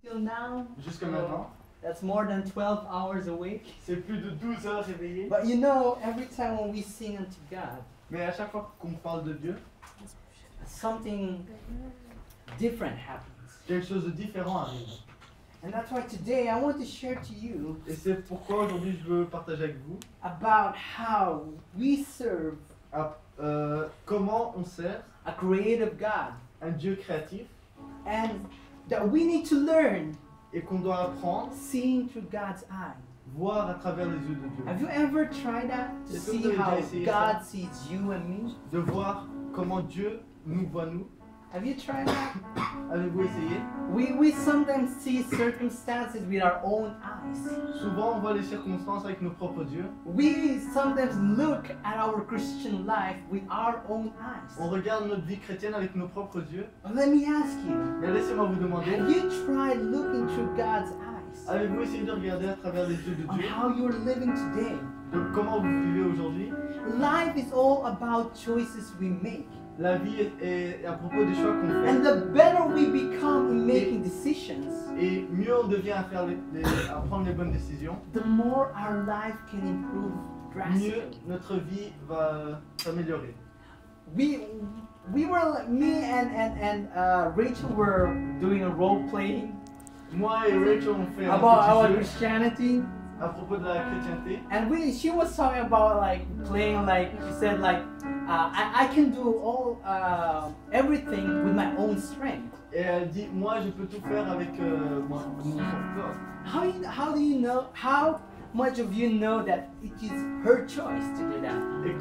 Till now, Jusque maintenant. that's more than 12 hours awake. C'est plus de 12 heures réveillé. But you know, every time when we sing unto God, Mais à chaque fois qu'on parle de Dieu, something different happens. quelque chose de différent arrive. And that's why today I want to share to you Et c'est pourquoi aujourd'hui je veux partager avec vous about how we serve comment on sert a creative God un Dieu créatif and that we need to learn et qu'on doit apprendre, seeing through God's eye. voir à travers les yeux de Dieu. Have you ever tried that? To Est-ce que vous see avez how déjà essayé God ça? sees you and me? De voir comment Dieu nous voit nous. Have you tried that? Avez-vous essayé? We sometimes see circumstances with our own eyes. Souvent on voit les circonstances avec nos propres yeux. We sometimes look at our Christian life with our own eyes. On regarde notre vie chrétienne avec nos propres yeux. But let me ask you, Mais laissez-moi vous demander, have you tried looking through God's eyes avez-vous essayé de regarder à travers les yeux de on Dieu, how you're living today? de comment vous vivez aujourd'hui? Life is all about choices we make. La vie est à propos des choix qu'on fait. And the better we become in making decisions, Et mieux on devient à prendre les bonnes décisions, the more our life can improve mieux drastically. notre vie va s'améliorer. We were, me and Rachel were doing a role playing Moi et Rachel on fait un about our petit jeu Christianity, à propos de la chrétienté. and she was talking about like playing, like she said, like I can do all everything with my own strength. Et elle dit, moi je peux tout faire avec mon corps. How do you know? How much of you know that it is her choice to do that? Et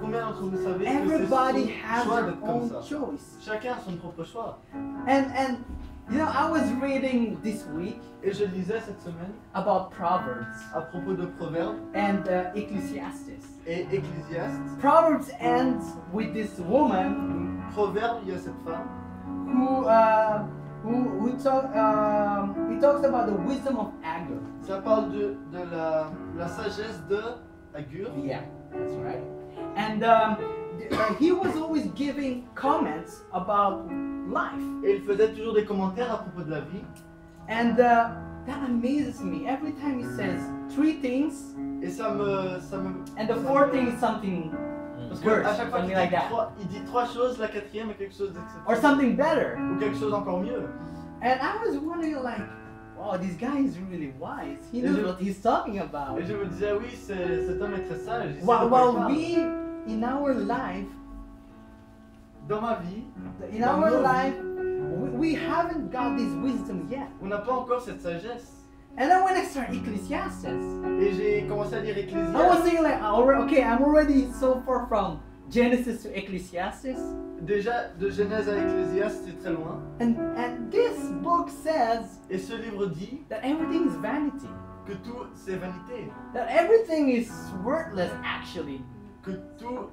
combien d'entre vous savez Everybody que c'est has son choix their d'être comme own ça? choice. Chacun a son propre choix. And you know, I was reading this week Et je lisais cette semaine about Proverbs à propos de Proverbes and Ecclesiastes. et Ecclésiastes. Proverbs ends with this woman Proverbes, il y a cette femme who he talks about the wisdom of Agur. ça parle de la sagesse de Agur. Yeah, that's right. And he was always giving comments about life. Et il faisait toujours des commentaires à propos de la vie. And that amazes me. Every time he says three things, Et ça me and the fourth thing is something parce que worse, à chaque fois something qu'il like dit, that, il dit trois choses, la quatrième est quelque chose or d'exceptionnel. something better. Ou quelque chose encore mieux. And I was wondering, like, wow, this guy is really wise. He knows what he's talking about. Et je me disais, oui, cet homme est très sage. Il sait de While quoi il parle. we, in our life, Dans ma vie, in dans our nos life, vies, we haven't got this wisdom yet. on n'a pas encore cette sagesse. And then when I started Ecclesiastes, Et j'ai commencé à lire I was Ecclésiastes. thinking like, okay, I'm already so far from Genesis to Ecclesiastes, Déjà, de Genèse à Ecclésiastes, c'est très loin. and this book says Et ce livre dit that everything is vanity, que tout, c'est vanité. that everything is worthless actually, Que tout,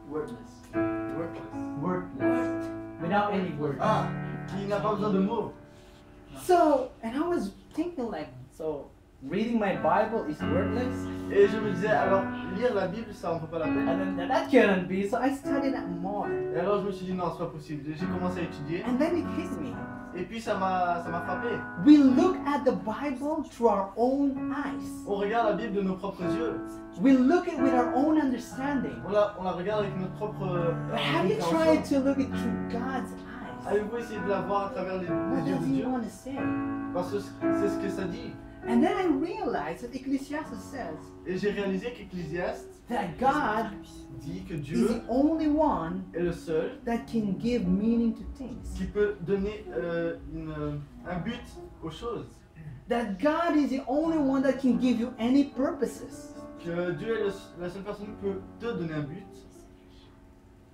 worthless. worthless, without any word. Ah, qui n'a pas besoin de mots. So, and I was thinking like, so reading my Bible is worthless, Et je me disais, alors, lire la Bible, ça en vaut pas la peine. and then that couldn't be. So I studied that more, Et alors, je me suis dit, non, c'est pas possible. J'ai commencé à étudier. and then it hit me. Et puis, ça m'a frappé. We look at the Bible through our own eyes. On regarde la Bible de nos propres yeux. We look at it with our own understanding. On la regarde avec notre propre But have you compréhension. tried to look it through God's eyes? Avez-vous essayé de la voir à travers les What yeux does de He Dieu? want to say? Parce que c'est ce que ça dit. And then I realized that Ecclesiastes says Et j'ai réalisé qu'Ecclésiaste that God dit que is Dieu the only one est le seul that can give meaning to things. qui peut donner un but aux choses. That God is the only one that can give you any purposes. Que Dieu est la seule personne qui peut te donner un but.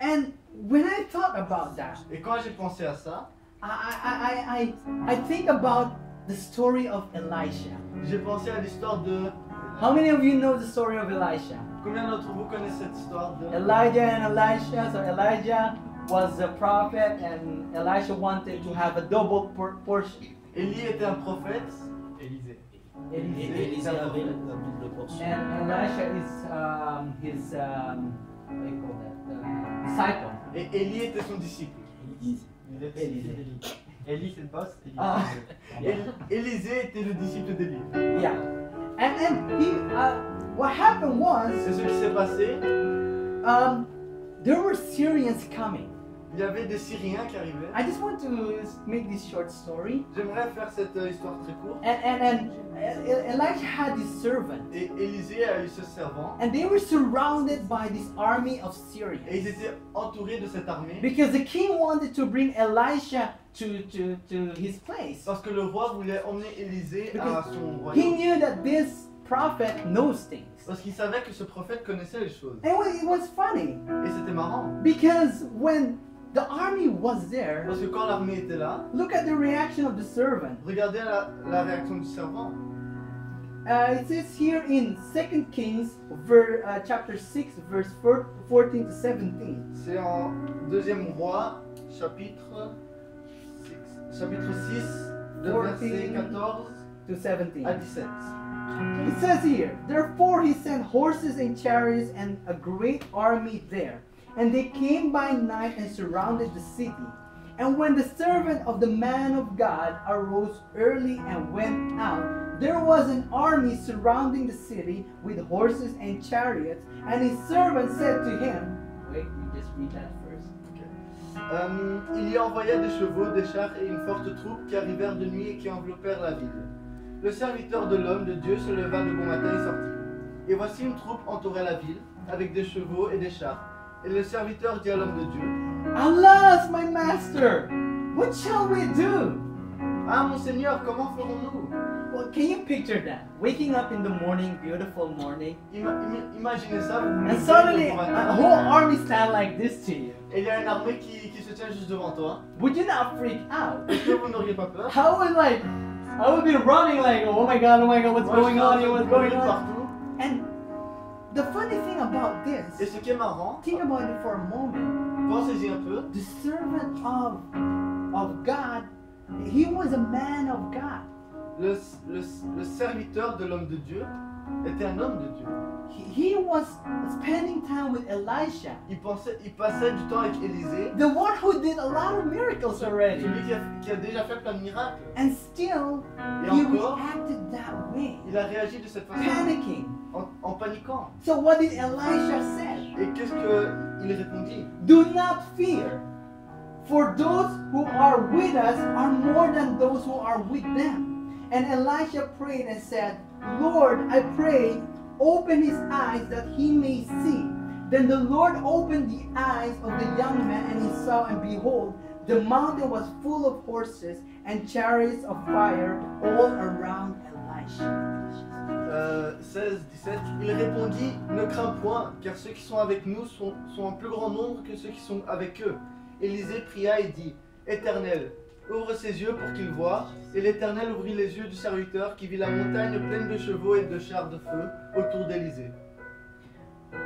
And when I thought about that, Et quand j'ai pensé à ça, I think about the story of Elisha. j'ai pensé à l'histoire de... How many of you know the story of Elisha? Combien d'entre vous connaissent cette histoire de... Elijah and Elisha. So Elijah was a prophet, and Elisha wanted to have a double portion. Élie était un prophète. Élisée. Élisée. Élisée avait la double portion. And Elisha is his what do you call that? Disciple. Et Élie était son disciple. Élisée. Il était- Élisée. Élie c'est le boss. Élie, Ah. c'est le- Élisée était le disciple d'Élie. Yeah. And he, what happened was, C'est ce qui s'est passé. there were Syrians coming. Il y avait des Syriens qui arrivaient. I just want to make this short story. J'aimerais faire cette histoire très courte. And Elijah had this servant. Et Élisée a eu ce servant. And they were surrounded by this army of Et ils Syrians. étaient entourés de cette armée. Because the king wanted to bring Elisha to his place. Parce que le roi voulait emmener Élisée à Because son He royaume. knew that this prophet knows things. Parce qu'il savait que ce prophète connaissait les choses. And it was funny. Et c'était marrant. Because when the army was there, Parce que quand l'armée était là, look at the reaction of the servant. regardez la réaction du servant. It says here in 2 Kings chapter 6 verse 14 to 17. C'est en 2e roi, chapitre 6, de verset 14 To 17. à 17. It says here, therefore he sent horses and chariots and a great army there. And they came by night and surrounded the city. And when the servant of the man of God arose early and went out, there was an army surrounding the city with horses and chariots. And his servant said to him, wait, you just read that first. Il y envoya des chevaux, des chars et une forte troupe qui arrivèrent de nuit et qui enveloppèrent la ville. Le serviteur de l'homme de Dieu se leva de bon matin et sortit. Et voici une troupe entourait la ville, avec des chevaux et des chars. Et le serviteur dit à l'homme de Dieu, Alas, my master, what shall we do? Ah mon Seigneur, comment ferons-nous? Well, can you picture that? Waking up in the morning, beautiful morning, Imaginez ça, vous vous and levez suddenly de bon a matin, whole army stand like this to you. et il y a une armée qui se tient juste devant toi. Would you not freak out? Est-ce que vous n'auriez pas peur? I would be running like, oh my god, what's Moi, going je on suis here, en what's train de going courir on? partout. And the funny thing about Et this, ce qui est marrant, think about it for a moment. pensez-y un peu, The servant of God, he was a man of God. le serviteur de l'homme de Dieu était un homme de Dieu. He was spending time with Elisha, Il passait du temps avec Élisée, the one who did a lot of miracles already. celui qui a déjà fait plein de miracles. And still, Et he encore, reacted that way, il a réagi de cette façon, panicking. en paniquant. So what did Elisha say? Et qu'est-ce qu'il répondit? Do not fear, for those who are with us are more than those who are with them. And Elisha prayed and said, Lord, I pray, open his eyes that he may see. Then the Lord opened the eyes of the young man, and he saw, and behold, the mountain was full of horses and chariots of fire all around Elisha. 16, 17, il répondit, ne crains point, car ceux qui sont avec nous sont en plus grand nombre que ceux qui sont avec eux. Élisée pria et dit, Éternel, ouvre ses yeux pour qu'il voie. Et l'Éternel ouvrit les yeux du serviteur qui vit la montagne pleine de chevaux et de chars de feu autour d'Élisée.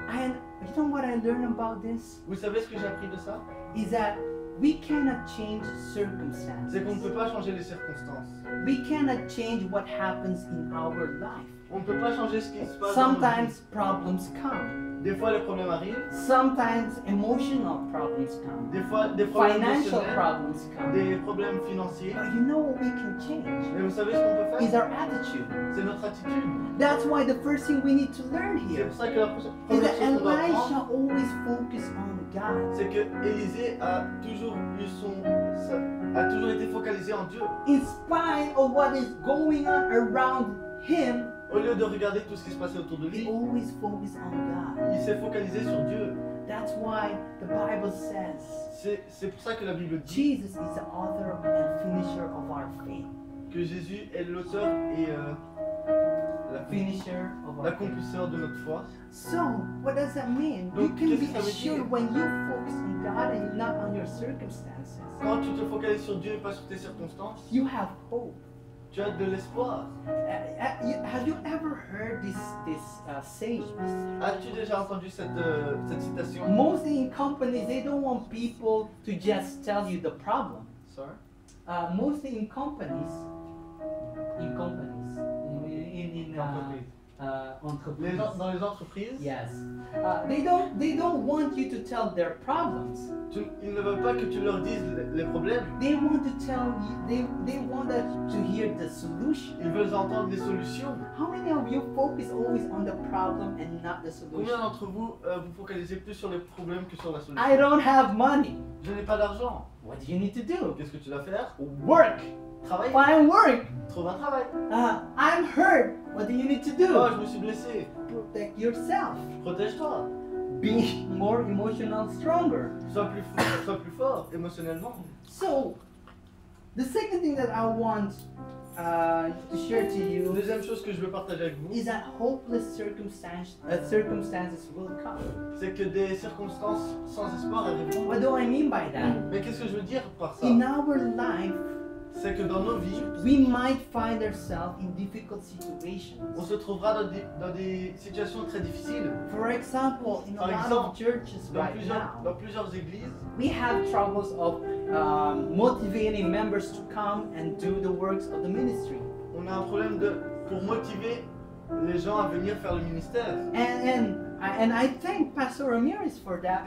And you know what I learned about this? Vous savez ce que j'ai appris de ça? Is that we cannot change C'est qu'on ne circumstances. peut pas changer les circonstances. We cannot change what happens in our life. On ne peut pas changer ce qui se passe dans notre vie. Sometimes problems come. Des fois les problèmes arrivent, Sometimes emotional problems come. des fois des problèmes Financial émotionnels, problems come. des problèmes financiers. But you know what we can change? Mais vous savez ce qu'on peut Is faire? our attitude. C'est notre attitude. That's why the first thing we need to learn C'est here pour ça que la is première that chose qu'on doit Elisha apprendre, always focused on God. c'est que Élisée a toujours été focalisé en Dieu. In spite of what is going on around him, Au lieu de regarder tout ce qui se passait autour de he lui, always focused on God. il s'est focalisé sur Dieu. That's why the Bible says C'est pour ça que la Bible dit Jesus is the author and finisher of our faith. que Jésus est l'auteur et Finisher of our faith. l'accomplisseur de notre foi. So, what does that mean? You Donc, can qu'est-ce be que ça veut assured dire? when you focus on God and not on your circumstances. Quand tu te focalises sur Dieu et pas sur tes circonstances, You have hope. tu as de l'espoir. Have you ever heard this saying? As-tu déjà entendu cette citation? Mostly in companies, they don't want people to just tell you the problem. Sorry. Mostly in companies, in L'entreprise. entreprises. Dans les entreprises, Yes. They don't want you to tell their problems. ils ne veulent pas que tu leur dises les problèmes. They want to tell you. They want us to hear the solution. Ils veulent entendre des solutions. How many of you focus always on the problem and not the Combien solution? d'entre vous vous focalisez plus sur les problèmes que sur la solution? I don't have money. Je n'ai pas d'argent. What do you need to do? Qu'est-ce que tu dois faire? Work. Travailler. Find work. Trouve un travail. I'm hurt. What do you need to Oh, je do? me suis blessé. Protect yourself. Protège-toi. Be more emotional stronger. Sois plus fort émotionnellement. So, the second thing that I want to share to La you deuxième chose que je veux partager avec vous, is that hopeless circumstances will come. c'est que des circonstances sans espoir arriveront. What do I mean by that? Mais qu'est-ce que je veux dire par ça? In our life, C'est que dans nos vies, we might find ourselves in difficult situations. on se trouvera dans des situations très difficiles. For example, in a Par lot exemple, of churches right now, Dans plusieurs églises, we have troubles of motivating members to come and do the works of the ministry. on a un problème pour motiver les gens à venir faire le ministère. And I thank Pastor Ramirez for that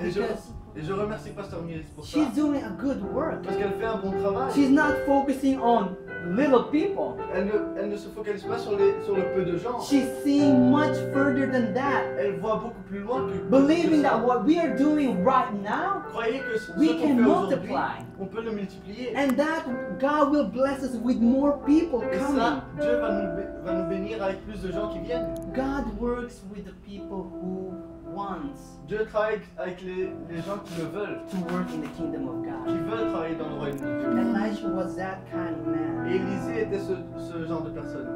Et je remercie Pasteur Miris pour ça. she's doing a good work. Parce qu'elle fait un bon travail. She's not focusing on little people. Elle ne se focalise pas sur le peu de gens. She's seeing much further than that. Elle voit beaucoup plus loin que Believing ça. that what we are doing right now, Croyez que ce we qu'on can fait aujourd'hui, multiply. on peut le multiplier. And that God will bless us with more people Et coming. ça, Dieu va nous bénir avec plus de gens qui viennent. God works with the people who want Dieu travaille avec les gens qui le veulent, to work in the kingdom of qui God. veulent travailler dans le royaume de Dieu. Elijah was that kind of man. Et Élisée était ce genre de personne.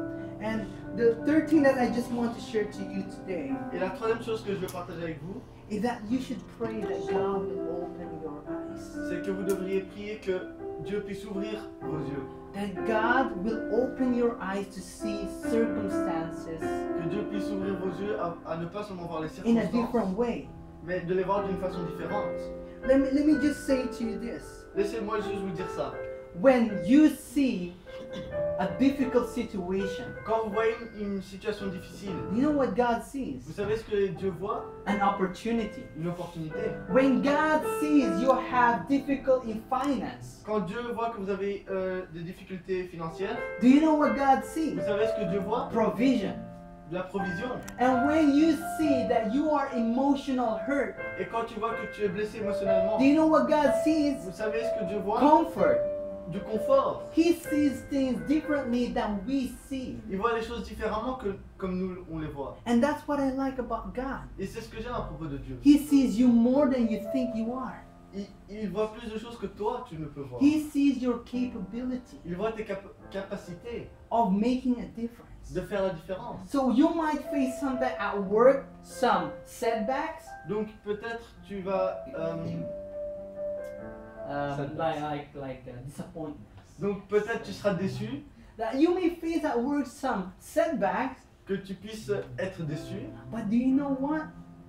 And the third thing that I just want to share to you today Et la troisième chose que je veux partager avec vous, is that you should pray that God will open your eyes. c'est que vous devriez prier que Dieu puisse ouvrir vos yeux. That God will open your eyes to see circumstances Que Dieu puisse ouvrir vos yeux à ne pas seulement voir les in a circonstances, different way. mais de les voir d'une façon différente. Let me just say to you this. Laissez-moi juste vous dire ça. When you see a difficult situation, Quand vous voyez une situation difficile, you know what God vous sees? savez ce que Dieu voit? An opportunity. Une opportunité. When God sees you have difficult in finance, Quand Dieu voit que vous avez des difficultés financières, do you know what God sees? vous savez ce que Dieu voit? Provision. De la provision. And when you see that you are emotional hurt, Et quand tu vois que tu es blessé émotionnellement, do you know what God sees? vous savez ce que Dieu voit? Comfort. Du confort. He sees things differently than we see. Il voit les choses différemment que comme nous on les voit. And that's what I like about God. Et c'est ce que j'aime à propos de Dieu. He sees you more than you think you are. Il voit plus de choses que toi tu ne peux voir. He sees your capability Il voit tes capacités of making a difference. de faire la différence. So you might face something at work, some setbacks, Donc peut-être tu vas disappointments. donc peut-être tu seras déçu, That you may face at work some setbacks, que tu puisses être déçu. but do you know what?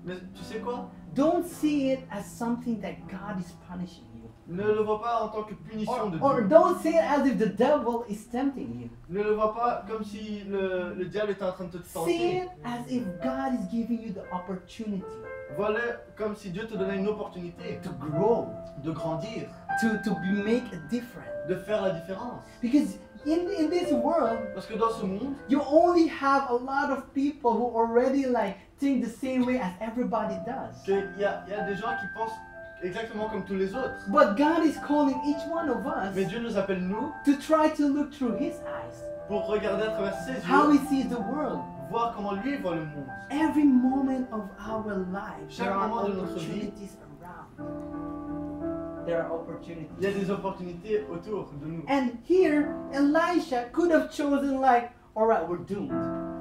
Mais tu sais quoi? Don't see it as something that God is punishing you. Ne le vois pas en tant que punition de Or Dieu. don't see it as if the devil is tempting you. Ne le vois pas comme si le diable était en train de te See tenter. it as if God is giving you the opportunity Vois-le comme si Dieu te donnait une opportunité to grow, de grandir, make a difference. de faire la différence. Because in this world, Parce que dans ce monde, you only have a lot of people who already think the same way as everybody does. il y a des gens qui pensent exactement comme tous les autres. But God is calling each one of us Mais Dieu nous appelle nous to try to look through His eyes, pour regarder à travers ses how yeux, He sees the world. voir comment lui voit le monde. Every moment of our life, Chaque there are moment de notre vie, opportunities around. There are opportunities. Il y a des opportunités autour de nous. And here, Elisha could have chosen all right, we're doomed.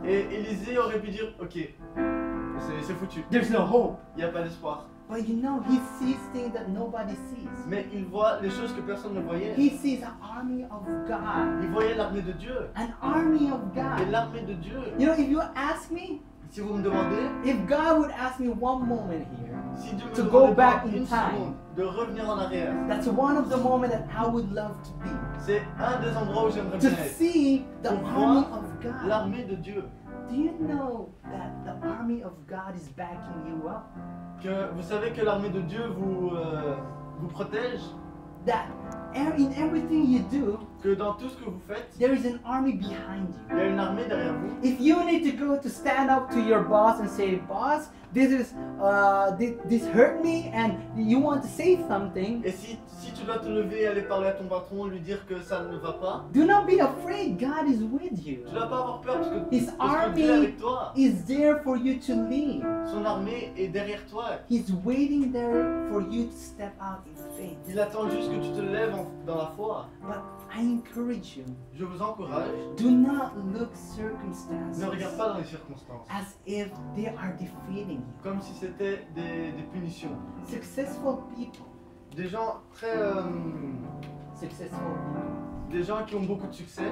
Et Élisée aurait pu dire, ok, c'est foutu, There's no hope. il n'y a pas d'espoir. But you know, he sees things that nobody sees. Mais il voit les choses que personne ne voyait. He sees an army of God. Il voyait l'armée de Dieu. An army of Et God. l'armée de Dieu, You know, if you ask me, si vous me demandez, if God would ask me one moment here, si Dieu me to demandait go back pendant in une time. seconde de revenir en arrière, that's one of the moments that I would love to be. c'est un des endroits où j'aimerais To bien être. see the Pour army voir of God. l'armée de Dieu. Do you know that the army of God is backing you up? Que vous savez que l'armée de Dieu vous protège, That in everything you do, que dans tout ce que vous faites, there is an army behind you. il y a une armée derrière vous. If you need to go to stand up to your boss and say, "Boss, this hurt me," and you want to say something, Et si tu dois te lever et aller parler à ton patron, lui dire que ça ne va pas, do not be afraid. God is with you. tu ne dois pas avoir peur parce que His Dieu est army avec toi. is there for you to lead. Son armée est derrière toi. He's waiting there for you to step out in faith. Il attend juste que tu te lèves dans la foi. But I encourage you, Je vous encourage, do not look circumstances ne regarde pas dans les circonstances, as if they are defeating you. comme si c'était des punitions. Successful people, Des gens des gens qui ont beaucoup de succès,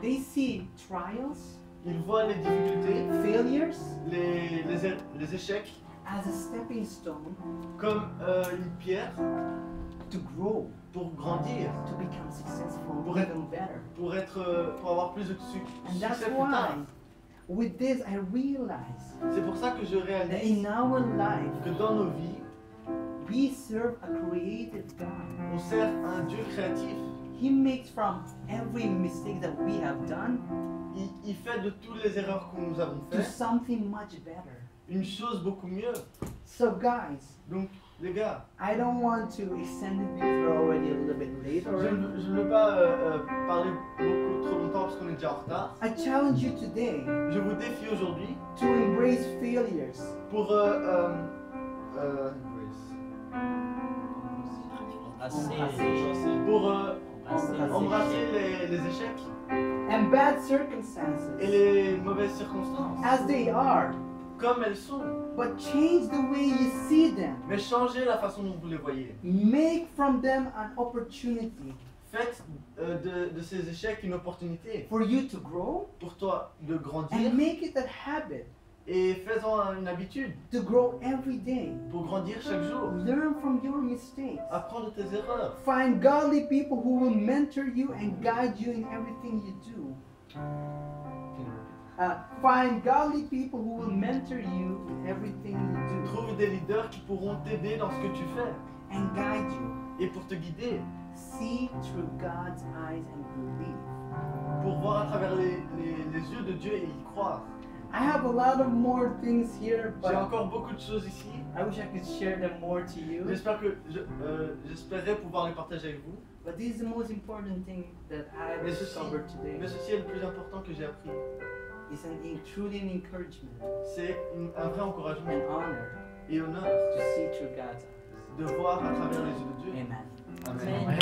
they see trials, ils voient les difficultés, failures les échecs as a stepping stone comme une pierre to grow, pour grandir, to become successful, Pour even better. pour avoir plus de And that's succès plus tard. why, with this, I realize C'est pour ça que je that réalise in our life, que dans nos vies, we serve a creative God. on sert un Dieu créatif. He makes from every mistake that we have done Il fait de toutes les erreurs que nous avons to faites something much better. une chose beaucoup mieux. So guys, Donc, les gars, I don't want to extend it because we're already a little bit late je already. ne veux pas parler beaucoup trop longtemps parce qu'on est déjà en retard. I challenge you today Je vous défie aujourd'hui to embrace failures. pour embrasser les échecs And bad circumstances et les mauvaises circonstances as they are, comme elles sont, but change the way you see them. mais changez la façon dont vous les voyez. Make from them an opportunity Faites de ces échecs une opportunité for you to grow pour toi de grandir and make it a habit et fais-en une habitude to grow every day. pour grandir chaque jour. Learn from your mistakes. Apprends de tes erreurs. Find godly people who will mentor you and guide you in everything you do. Find godly people who will mentor you in everything you do Trouve des leaders qui pourront t'aider dans ce que tu fais and guide you. et pour te guider, See through God's eyes and believe. pour voir à travers les yeux de Dieu et y croire. I have a lot of more things here, J'ai but encore beaucoup de choses ici. I wish I could share them more to you. J'espérais pouvoir les partager avec vous. But this is the most important thing that I Mais ceci, discovered today. mais ceci est le plus important que j'ai appris. It's truly an encouragement C'est un vrai encouragement and honor et honneur to see through God's eyes. de voir à travers les yeux de Dieu. Amen. Amen. Amen.